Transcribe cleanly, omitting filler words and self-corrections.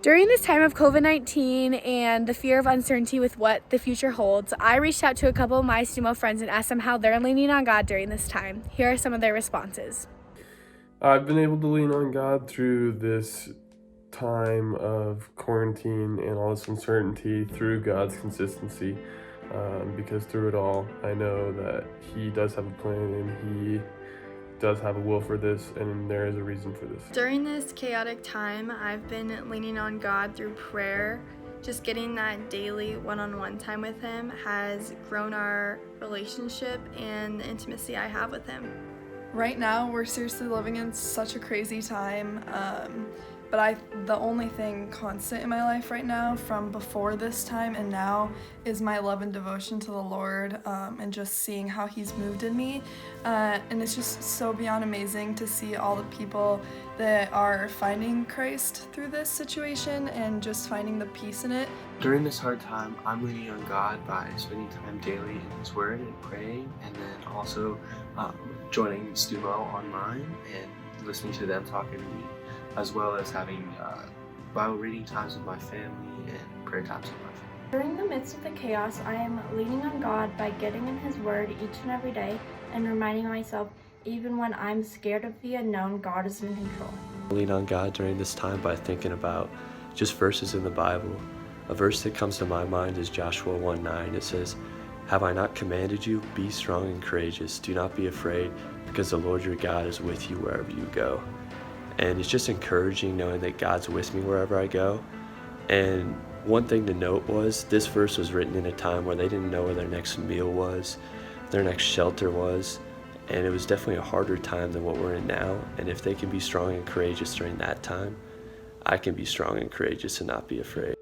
During this time of COVID-19 and the fear of uncertainty with what the future holds, I reached out to a couple of my StuMo friends and asked them how they're leaning on God during this time. Here are some of their responses. I've been able to lean on God through this time of quarantine and all this uncertainty through God's consistency, because through it all, I know that He does have a plan and He does have a will for this, and there is a reason for this. During this chaotic time, I've been leaning on God through prayer. Just getting that daily one-on-one time with Him has grown our relationship and the intimacy I have with Him. Right now, we're seriously living in such a crazy time, but the only thing constant in my life right now from before this time and now is my love and devotion to the Lord, and just seeing how He's moved in me. And it's just so beyond amazing to see all the people that are finding Christ through this situation and just finding the peace in it. During this hard time, I'm leaning on God by spending time daily in His Word and praying, and then also joining StuMo online and listening to them talking to me, as well as having Bible reading times with my family and prayer times with my family. During the midst of the chaos, I am leaning on God by getting in His Word each and every day and reminding myself, even when I'm scared of the unknown, God is in control. I lean on God during this time by thinking about just verses in the Bible. A verse that comes to my mind is Joshua 1:9. It says, "Have I not commanded you? Be strong and courageous. Do not be afraid, because the Lord your God is with you wherever you go." And it's just encouraging knowing that God's with me wherever I go. And one thing to note was this verse was written in a time where they didn't know where their next meal was, their next shelter was, and it was definitely a harder time than what we're in now. And if they can be strong and courageous during that time, I can be strong and courageous and not be afraid.